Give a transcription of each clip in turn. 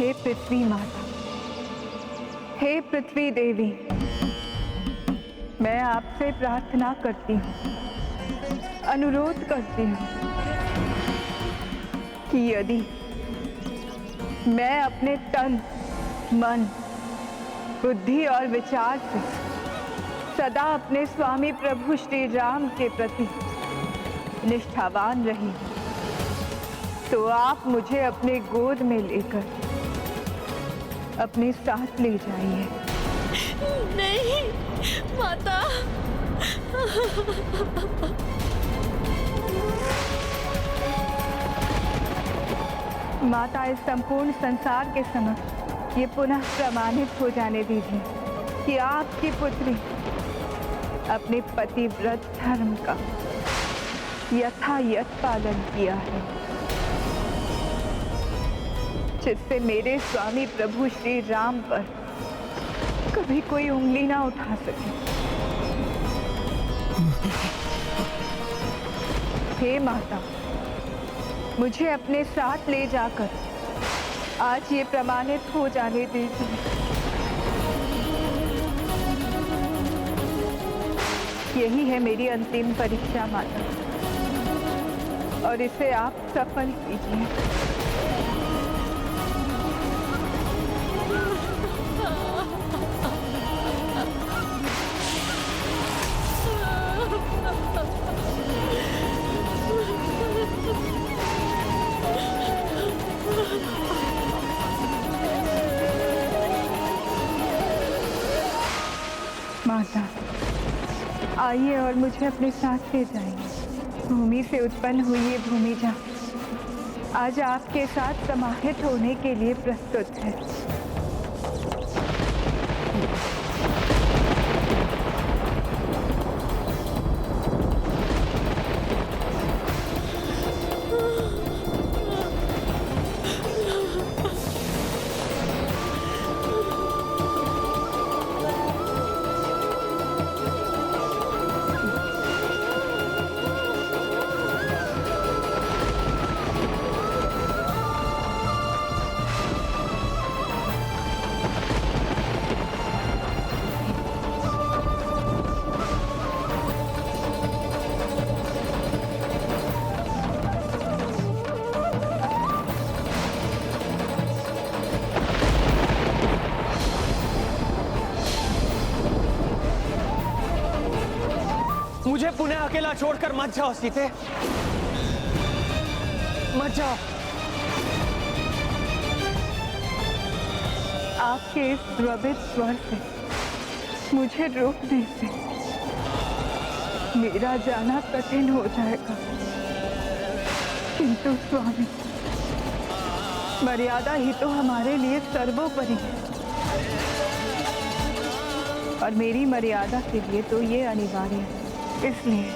हे पृथ्वी माता, हे पृथ्वी देवी, मैं आपसे प्रार्थना करती हूँ, अनुरोध करती हूँ कि यदि मैं अपने तन, मन, बुद्धि और विचार से सदा अपने स्वामी प्रभु श्री राम के प्रति निष्ठावान रही, तो आप मुझे अपने गोद में लेकर अपने साथ ले जाइए। नहीं माता, माता, इस संपूर्ण संसार के समक्ष ये पुनः प्रमाणित हो जाने दीजिए कि आपकी पुत्री अपने पतिव्रत धर्म का यथायथ पालन किया है, जिससे मेरे स्वामी प्रभु श्री राम पर कभी कोई उंगली ना उठा सके। हे माता, मुझे अपने साथ ले जाकर आज ये प्रमाणित हो जाने दीजिए। यही है मेरी अंतिम परीक्षा माता, और इसे आप सफल कीजिए। माता, आइए और मुझे अपने साथ ले जाइए। भूमि से उत्पन्न हुई ये भूमिजा आज आपके साथ समाहित होने के लिए प्रस्तुत है। मुझे पुनः अकेला छोड़कर मत जाओ सीते, मत जाओ। आपके इस द्रवित स्वर से मुझे रोकने से मेरा जाना कठिन हो जाएगा, किंतु स्वामी, मर्यादा ही तो हमारे लिए सर्वोपरि है, और मेरी मर्यादा के लिए तो ये अनिवार्य है। इसलिए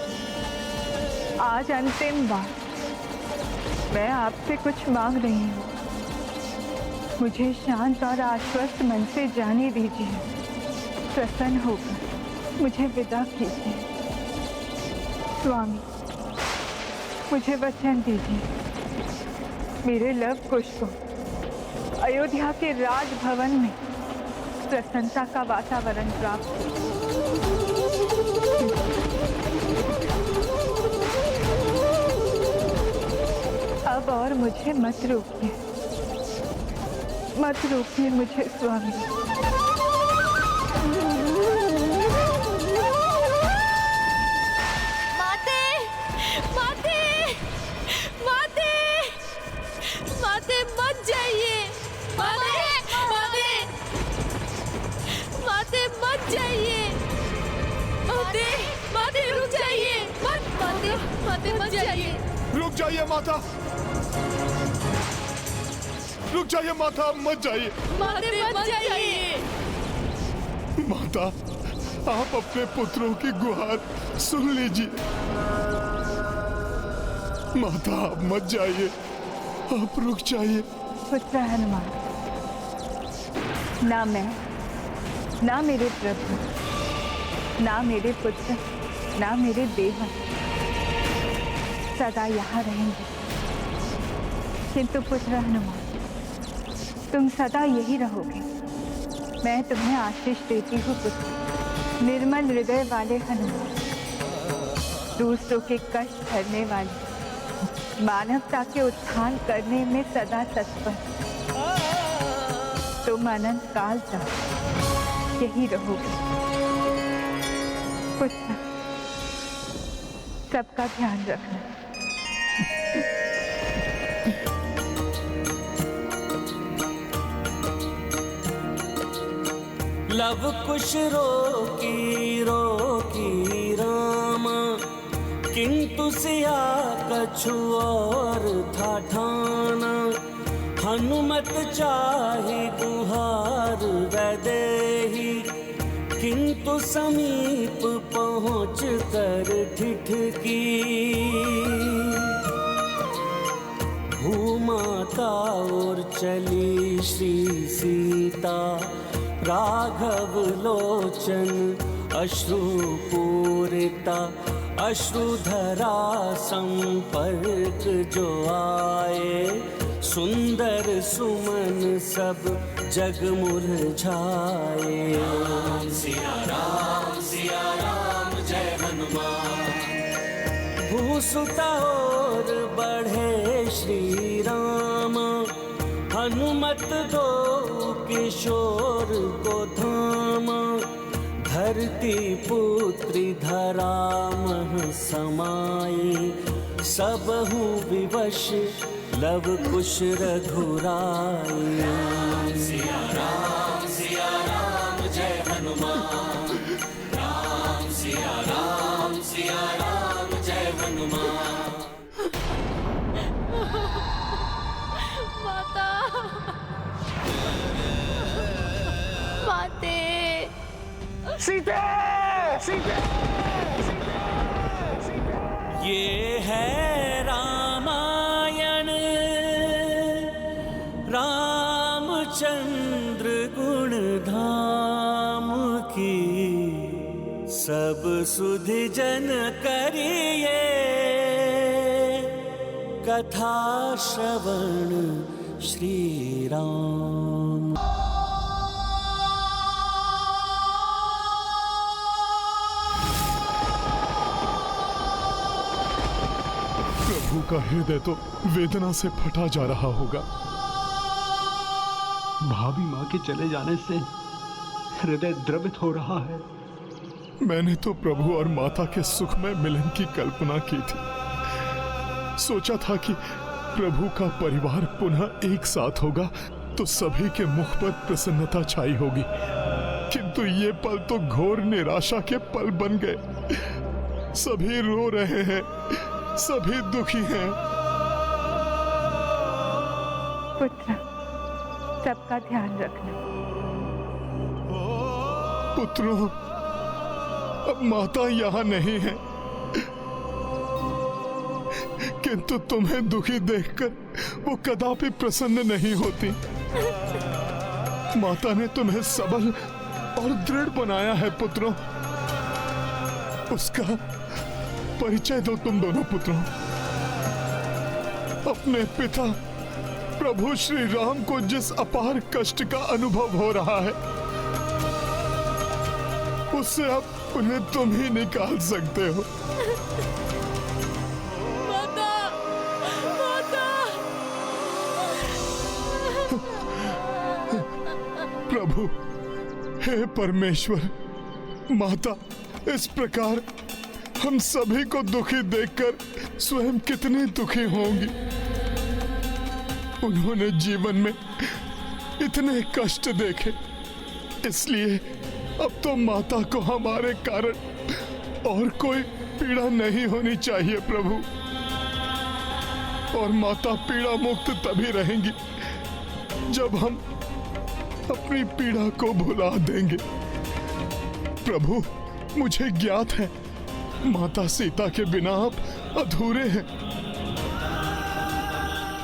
आज अंतिम बार मैं आपसे कुछ मांग रही हूँ। मुझे शांत और आश्वस्त मन से जाने दीजिए। प्रसन्न होकर मुझे विदा कीजिए। स्वामी, मुझे वचन दीजिए, मेरे लव कुश को अयोध्या के राजभवन में प्रसन्नता का वातावरण प्राप्त हो। अब और मुझे मत रोकिए, मत रोकिए मुझे स्वामी। माते, माते, माते, माते मत जाइए, माते, माते, माते मत जाइए, माते, माते रुक जाइए, मत, माते, माते मत जाइए। रुक जाइए माता, रुक जाइए माता, मत जाइए। माते मत जाइए। माता, आप अपने पुत्रों की गुहार सुन लीजिए। माता, आप मत जाइए, आप रुक जाइए। पुत्र हनुमान, ना मैं, ना मेरे प्रभु, ना मेरे पुत्र, ना मेरे देवा सदा यहाँ रहेंगे, किंतु पुत्र हनुमान, तुम सदा यही रहोगे। मैं तुम्हें आशीष देती हूँ पुत्र। निर्मल हृदय वाले हनुमान, दूसरों के कष्ट हरने वाले, मानवता के उत्थान करने में सदा तत्पर, तुम अनंत काल तक यही रहोगे पुत्र। सबका ध्यान रखना। लव कुश रोकी रोकी रामा, किंतु सिया कछु और था ठाना। हनुमत चाहे गुहार वैदेही, किंतु समीप पहुँच कर ठिठकी। भूमाता और चली श्री सीता, राघव लोचन अश्रुपूरिता। अश्रुधरा संपर्क जो आए, सुंदर सुमन सब जग मुरझाए। सिया राम जय हनुमान। भूसुता और बढ़े श्री राम, हनुमत दो किशोर को थामा। धरती पुत्री धरा मह समाई, सबहु विवश लव कुश रघुराई। सिया राम जय हनुमान। सिया राम जय हनुमान। माता, माते। सीते, सीते, ये है रामायण, रामचंद्र गुण धाम की। सब सुधि जन करिए, कथा श्रवण श्री राम। प्रभु का हृदय तो वेदना से फटा जा रहा होगा। भाभी माँ के चले जाने से हृदय द्रवित हो रहा है। मैंने तो प्रभु और माता के सुखमय मिलन की कल्पना की थी। सोचा था कि प्रभु का परिवार पुनः एक साथ होगा तो सभी के मुख पर प्रसन्नता छाई होगी, किंतु ये पल तो घोर निराशा के पल बन गए। सभी रो रहे हैं, सभी दुखी हैं। पुत्र, सबका ध्यान रखना। पुत्रों, अब माता यहाँ नहीं है, किंतु तुम्हें दुखी देखकर वो कदापि प्रसन्न नहीं होती। माता ने तुम्हें सबल और दृढ़ बनाया है पुत्रों। उसका परिचय दो तुम दोनों पुत्रों। अपने पिता प्रभु श्री राम को जिस अपार कष्ट का अनुभव हो रहा है, उससे अब उन्हें तुम ही निकाल सकते हो। माता, माता। प्रभु, हे परमेश्वर, माता इस प्रकार हम सभी को दुखी देखकर स्वयं कितनी दुखी होंगी। उन्होंने जीवन में इतने कष्ट देखे, इसलिए अब तो माता को हमारे कारण और कोई पीड़ा नहीं होनी चाहिए प्रभु। और माता पीड़ा मुक्त तभी रहेंगी जब हम अपनी पीड़ा को भुला देंगे। प्रभु, मुझे ज्ञात है माता सीता के बिना आप अधूरे हैं,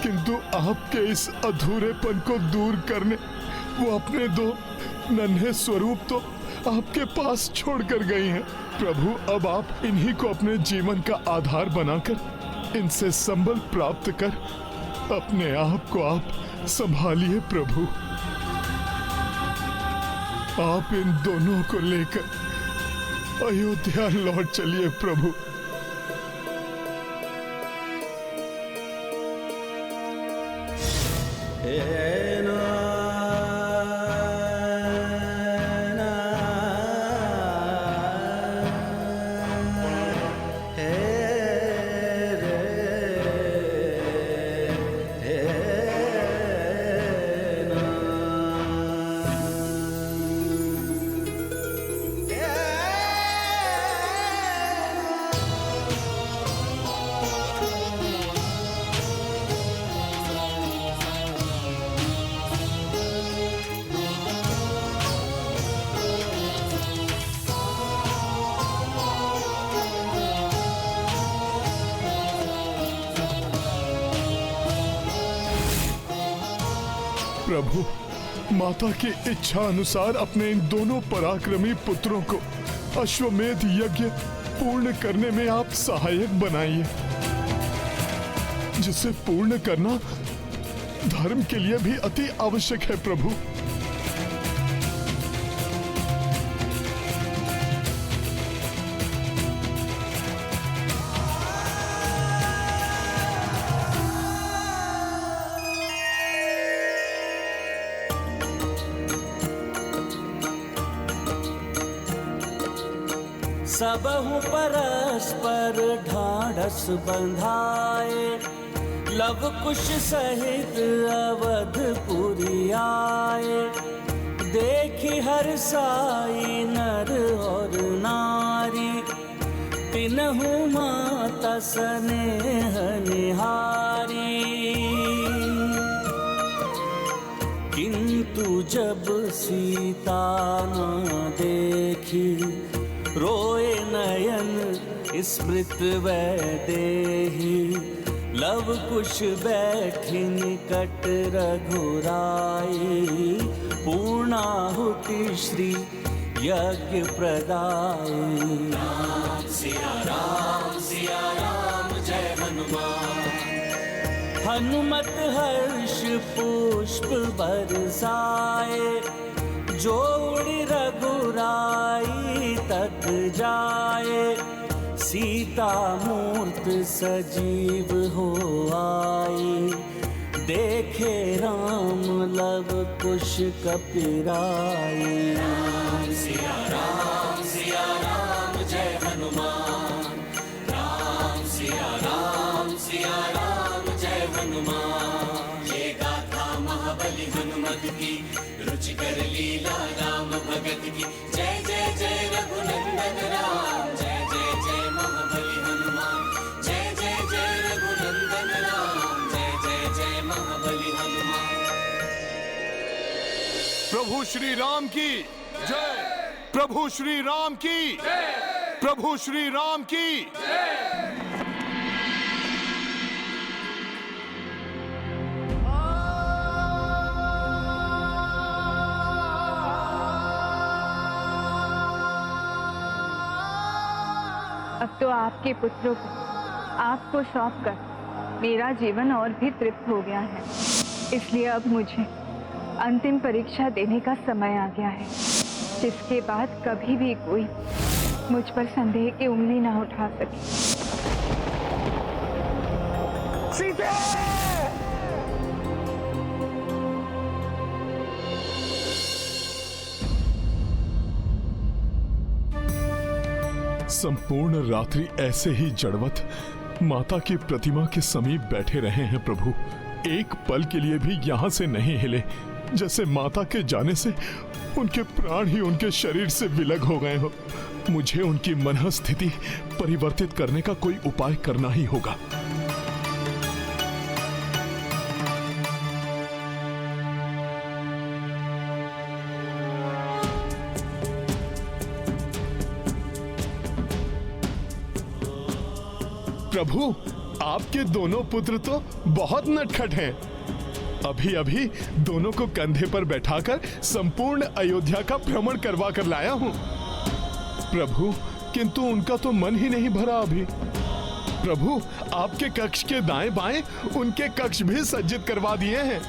किंतु आपके इस अधूरेपन को दूर करने वो अपने दो नन्हे स्वरूप तो आपके पास छोड़कर गई हैं। प्रभु, अब आप इन्हीं को अपने जीवन का आधार बनाकर इनसे संबल प्राप्त कर अपने आप को आप संभालिए प्रभु। आप इन दोनों को लेकर अयोध्या लौट चलिए प्रभु। प्रभु, माता की इच्छा अनुसार अपने इन दोनों पराक्रमी पुत्रों को अश्वमेध यज्ञ पूर्ण करने में आप सहायक बनाइए, जिसे पूर्ण करना धर्म के लिए भी अति आवश्यक है प्रभु। सबहु परस्पर ढाढ़स बंधाए, लव कुश सहित अवधपुरी आए। देखी हर साई नर और नारी, तिन्हु माता स्नेह निहारी। किंतु जब सीता न देखी, रोए नयन स्मृत वैदेही। लव कुश बैठी निकट रघुराई, पूर्णाहुति श्री यज्ञ प्रदायी। राम सिया राम जय हनुमान। हनुमत हर्ष पुष्प बरसाए, जो उड़ी रघुराई तक जाए। सीता मूर्त सजीव हो आई, देखे राम लव कुश कपिराई। राम सिया राम जय हनुमान। राम सिया राम जय हनुमान। ये गाथा महाबली हनुमत की, रुचि कर लीला राम भगत की। जय जय जय रघुनंदन राम, जय जय जय महाबली हनुमान। जय जय जय रघुनंदन राम, जय जय जय महाबली हनुमान। प्रभु श्री राम की जय। प्रभु श्री राम की जय। प्रभु श्री राम की जय। अब तो आपके पुत्रों को आपको सौंपकर मेरा जीवन और भी तृप्त हो गया है। इसलिए अब मुझे अंतिम परीक्षा देने का समय आ गया है, जिसके बाद कभी भी कोई मुझ पर संदेह की उंगली ना उठा सके। सीता! संपूर्ण रात्रि ऐसे ही जड़वत माता की प्रतिमा के समीप बैठे रहे हैं प्रभु। एक पल के लिए भी यहाँ से नहीं हिले, जैसे माता के जाने से उनके प्राण ही उनके शरीर से विलग हो गए हो। मुझे उनकी मनःस्थिति परिवर्तित करने का कोई उपाय करना ही होगा। प्रभु, आपके दोनों पुत्र तो बहुत नटखट हैं। अभी अभी दोनों को कंधे पर बैठाकर संपूर्ण अयोध्या का भ्रमण करवा कर लाया हूं। प्रभु, किंतु उनका तो मन ही नहीं भरा अभी। प्रभु, आपके कक्ष के दाएं बाएं उनके कक्ष भी सज्जित करवा दिए हैं।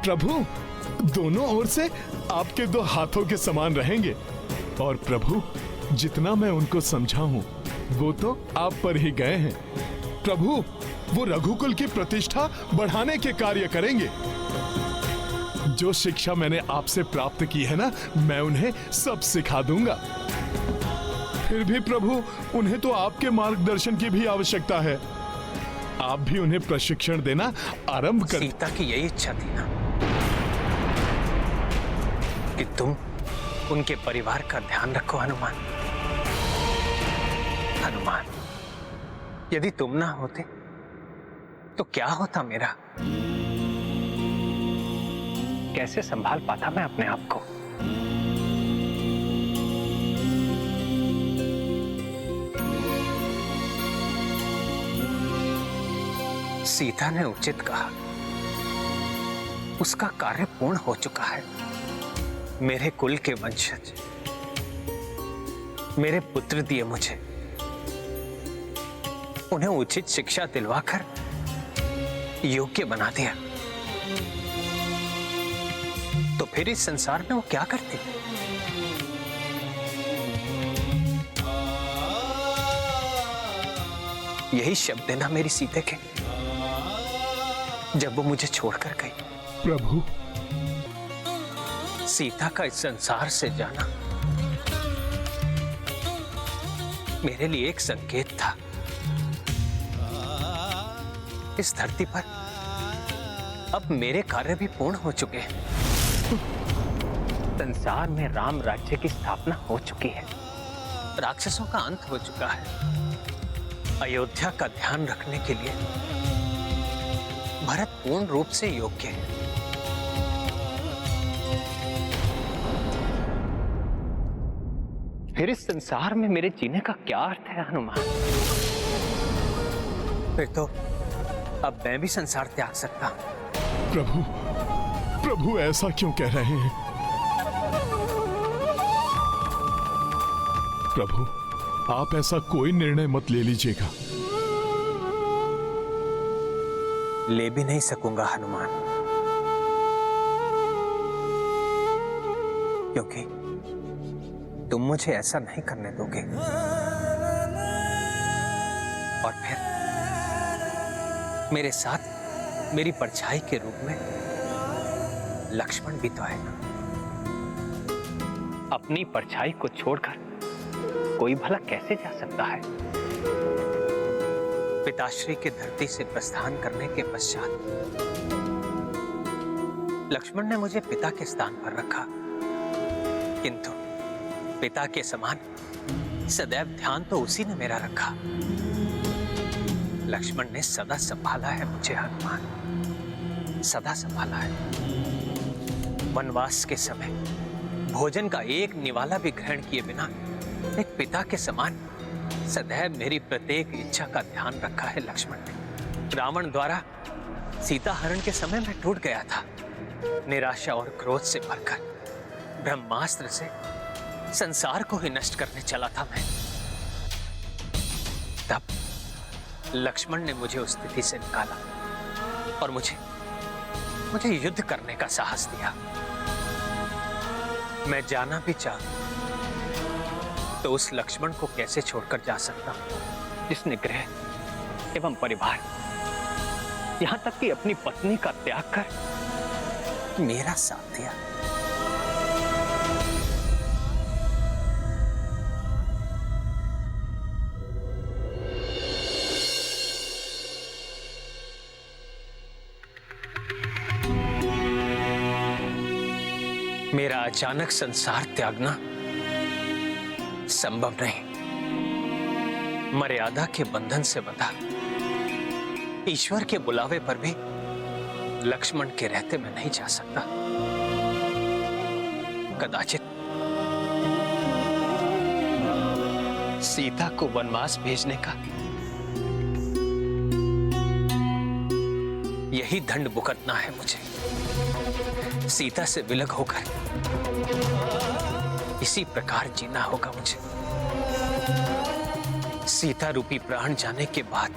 प्रभु दोनों ओर से आपके 2 हाथों के समान रहेंगे। और प्रभु जितना मैं उनको समझा हूं वो तो आप पर ही गए हैं। प्रभु वो रघुकुल की प्रतिष्ठा बढ़ाने के कार्य करेंगे। जो शिक्षा मैंने आपसे प्राप्त की है ना, मैं उन्हें सब सिखा दूंगा। फिर भी प्रभु उन्हें तो आपके मार्गदर्शन की भी आवश्यकता है। आप भी उन्हें प्रशिक्षण देना आरंभ कर। सीता की यही इच्छा थी ना कि तुम उनके परिवार का ध्यान रखो। हनुमान, हनुमान, यदि तुम ना होते तो क्या होता मेरा? कैसे संभाल पाता मैं अपने आप को? सीता ने उचित कहा, उसका कार्य पूर्ण हो चुका है। मेरे कुल के वंशज मेरे पुत्र दिए मुझे, उन्हें उचित शिक्षा दिलवाकर योग्य बना दिया। तो फिर इस संसार में वो क्या करती? यही शब्द है ना मेरी सीते के, जब वो मुझे छोड़कर गई। प्रभु सीता का इस संसार से जाना मेरे लिए एक संकेत था। इस धरती पर अब मेरे कार्य भी पूर्ण हो चुके हैं। संसार में राम राज्य की स्थापना हो चुकी है, राक्षसों का अंत हो चुका है। अयोध्या का ध्यान रखने के लिए भरत पूर्ण रूप से योग्य है। फिर इस संसार में मेरे जीने का क्या अर्थ है हनुमान? फिर तो अब मैं भी संसार त्याग सकता हूं। प्रभु, प्रभु ऐसा क्यों कह रहे हैं? प्रभु आप ऐसा कोई निर्णय मत ले लीजिएगा। ले भी नहीं सकूंगा हनुमान, क्योंकि तुम मुझे ऐसा नहीं करने दोगे। और फिर मेरे साथ मेरी परछाई के रूप में लक्ष्मण भी तो है ना। अपनी परछाई को छोड़कर कोई भला कैसे जा सकता है? पिताश्री के धरती से प्रस्थान करने के पश्चात लक्ष्मण ने मुझे पिता के स्थान पर रखा, किंतु पिता के समान सदैव ध्यान तो उसी ने मेरा रखा। लक्ष्मण ने सदा संभाला है मुझे हनुमान, सदा संभाला है। वनवास के समय भोजन का एक निवाला भी ग्रहण किए बिना एक पिता के समान सदैव मेरी प्रत्येक इच्छा का ध्यान रखा है लक्ष्मण ने। रावण द्वारा सीता हरण के समय मैं टूट गया था। निराशा और क्रोध से भरकर ब्रह्मास्त्र से संसार को ही नष्ट करने चला था मैं। तब लक्ष्मण ने मुझे उस स्थिति से निकाला और मुझे युद्ध करने का साहस दिया। मैं जाना भी चाहूं तो उस लक्ष्मण को कैसे छोड़कर जा सकता हूं, जिसने गृह एवं परिवार, यहां तक कि अपनी पत्नी का त्याग कर मेरा साथ दिया। मेरा अचानक संसार त्यागना संभव नहीं। मर्यादा के बंधन से बंधा, ईश्वर के बुलावे पर भी लक्ष्मण के रहते मैं नहीं जा सकता। कदाचित सीता को वनवास भेजने का यही दंड भुगतना है मुझे। सीता से विलग होकर इसी प्रकार जीना होगा मुझे। सीता रूपी प्राण जाने के बाद